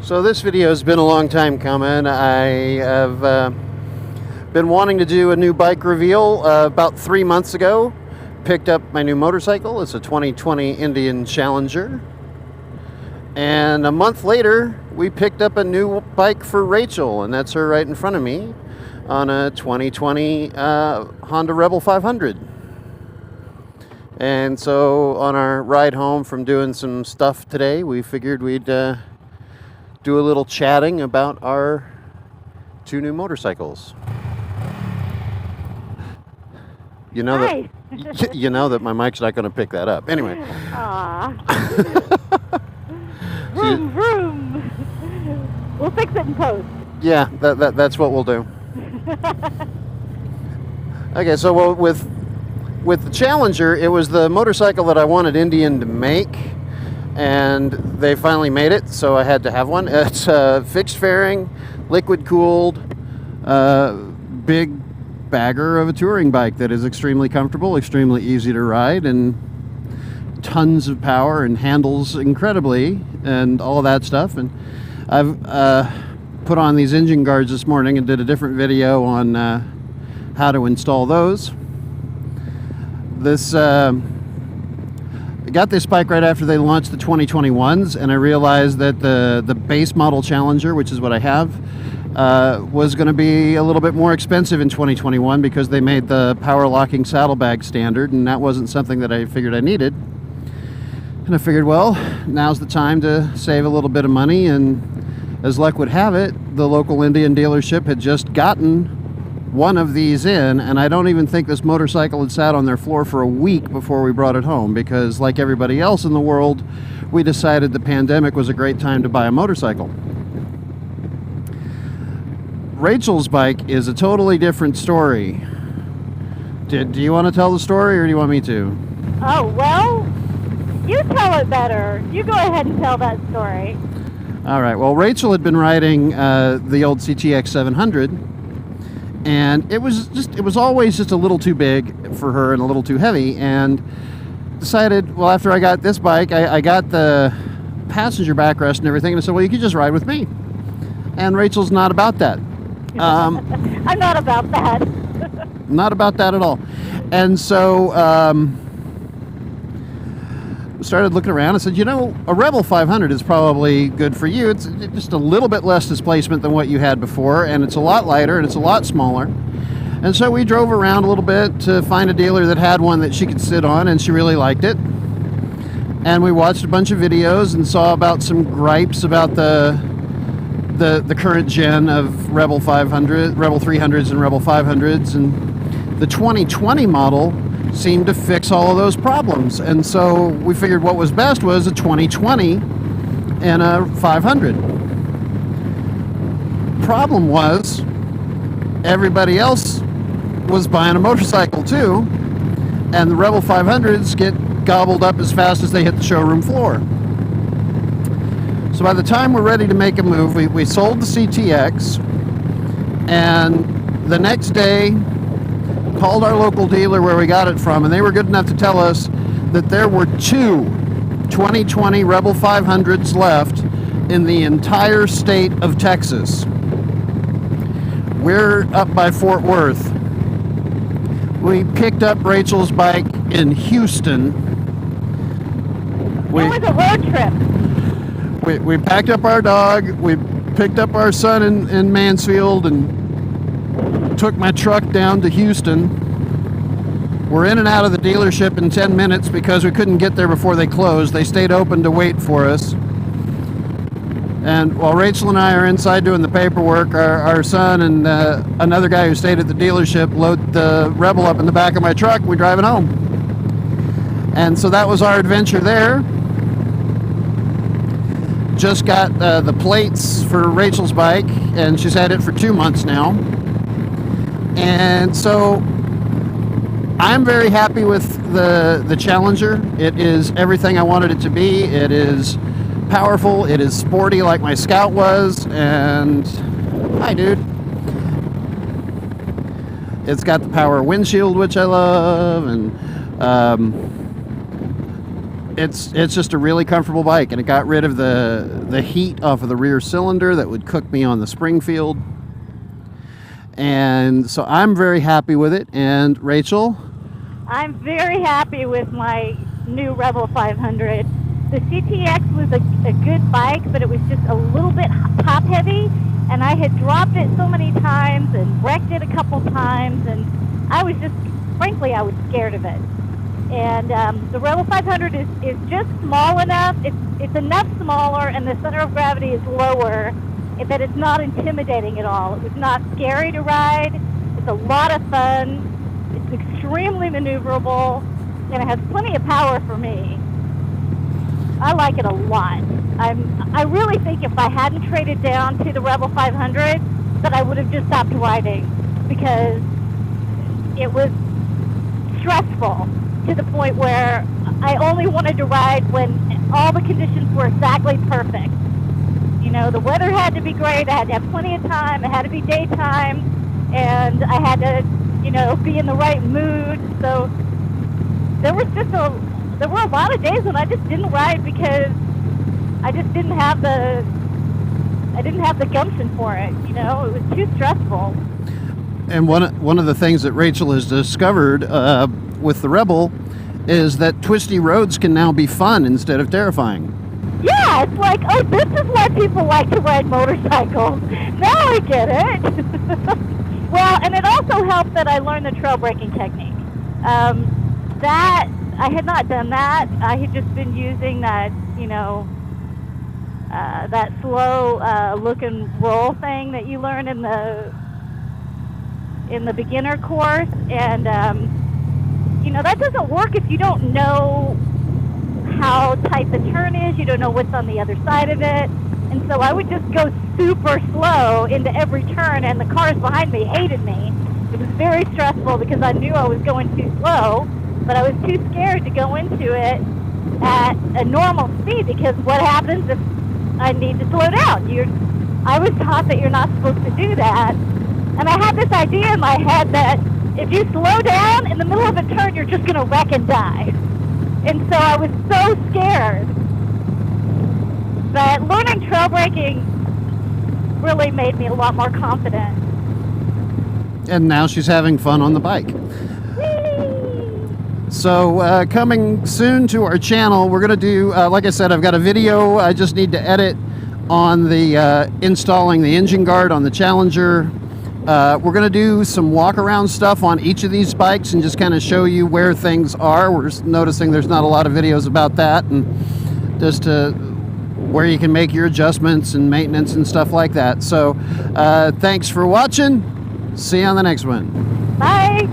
So this video has been a long time coming. I have been wanting to do a new bike reveal about 3 months ago. Picked up my new motorcycle. It's a 2020 Indian Challenger. And a month later, we picked up a new bike for Rachel, and that's her right in front of me on a 2020 Honda Rebel 500. And so on our ride home from doing some stuff today, we figured we'd do a little chatting about our two new motorcycles. You know Hi. that you know that my mic's not going to pick that up. Anyway. Vroom, vroom. We'll fix it in post. Yeah, that's what we'll do. Okay, so with the Challenger, it was the motorcycle that I wanted Indian to make, and they finally made it, so I had to have one. It's a fixed fairing, liquid cooled, big bagger of a touring bike that is extremely comfortable, extremely easy to ride, and tons of power and handles incredibly and all that stuff. And I've put on these engine guards this morning and did a different video on how to install those. I got this bike right after they launched the 2021s, and I realized that the base model Challenger, which is what I have, was going to be a little bit more expensive in 2021 because they made the power locking saddlebag standard, and that wasn't something that I figured I needed. And I figured, well, now's the time to save a little bit of money, and as luck would have it, the local Indian dealership had just gotten one of these in, and I don't even think this motorcycle had sat on their floor for a week before we brought it home, because like everybody else in the world, we decided the pandemic was a great time to buy a motorcycle. Rachel's bike is a totally different story. Do you want to tell the story, or do you want me to? Oh, well, you tell it better. You go ahead and tell that story. All right, well, Rachel had been riding the old CTX 700, and it was always just a little too big for her and a little too heavy, and decided, well, after I got this bike, I got the passenger backrest and everything, and I said, well, you could just ride with me. And Rachel's not about that. I'm not about that. Not about that at all. And so started looking around and said, you know, a Rebel 500 is probably good for you. It's just a little bit less displacement than what you had before, and it's a lot lighter and it's a lot smaller. And so we drove around a little bit to find a dealer that had one that she could sit on, and she really liked it. And we watched a bunch of videos and saw about some gripes about the current gen of Rebel 500, Rebel 300s and Rebel 500s, and the 2020 model seemed to fix all of those problems. And so we figured what was best was a 2020 and a 500. Problem was, everybody else was buying a motorcycle too, and the Rebel 500s get gobbled up as fast as they hit the showroom floor. So by the time we're ready to make a move, we sold the CTX, and the next day called our local dealer where we got it from, and they were good enough to tell us that there were two 2020 Rebel 500s left in the entire state of Texas. We're up by Fort Worth. We picked up Rachel's bike in Houston. It was a road trip. We packed up our dog, we picked up our son in Mansfield, and took my truck down to Houston. We're in and out of the dealership in 10 minutes because we couldn't get there before they closed. They stayed open to wait for us. And while Rachel and I are inside doing the paperwork, our son and another guy who stayed at the dealership load the Rebel up in the back of my truck. We drive it home. And so that was our adventure there. Just got the plates for Rachel's bike, and she's had it for 2 months now. And so I'm very happy with the Challenger. It is everything I wanted it to be. It is powerful, it is sporty like my Scout was, and hi dude. It's got the power windshield, which I love, and it's just a really comfortable bike, and it got rid of the heat off of the rear cylinder that would cook me on the Springfield. And so I'm very happy with it. And Rachel? I'm very happy with my new Rebel 500. The CTX was a good bike, but it was just a little bit top heavy, and I had dropped it so many times and wrecked it a couple times, and I was scared of it. And the Rebel 500 is just small enough. It's enough smaller, and the center of gravity is lower, that it's not intimidating at all. It was not scary to ride. It's a lot of fun. It's extremely maneuverable, and it has plenty of power for me. I like it a lot. I really think if I hadn't traded down to the Rebel 500, that I would have just stopped riding, because it was stressful to the point where I only wanted to ride when all the conditions were exactly perfect. You know, the weather had to be great, I had to have plenty of time, it had to be daytime, and I had to, be in the right mood. So there were a lot of days when I just didn't ride because I just didn't have the gumption for it. It was too stressful. And one of the things that Rachel has discovered with the Rebel is that twisty roads can now be fun instead of terrifying. Yeah, it's like, oh, this is why people like to ride motorcycles. Now I get it. Well, and it also helped that I learned the trail braking technique. That I had not done that. I had just been using that, that slow look and roll thing that you learn in the beginner course, and that doesn't work if you don't know how tight the turn is. You don't know what's on the other side of it, and so I would just go super slow into every turn, and the cars behind me hated me. It was very stressful because I knew I was going too slow, but I was too scared to go into it at a normal speed, because what happens if I need to slow down? I was taught that you're not supposed to do that, and I had this idea in my head that if you slow down in the middle of a turn, you're just going to wreck and die. And so I was so scared. But learning trail braking really made me a lot more confident. And now she's having fun on the bike. Whee! So coming soon to our channel, we're going to do, like I said, I've got a video I just need to edit on the installing the engine guard on the Challenger. We're going to do some walk around stuff on each of these bikes and just kind of show you where things are. We're noticing there's not a lot of videos about that, and just to where you can make your adjustments and maintenance and stuff like that. So thanks for watching. See you on the next one. Bye!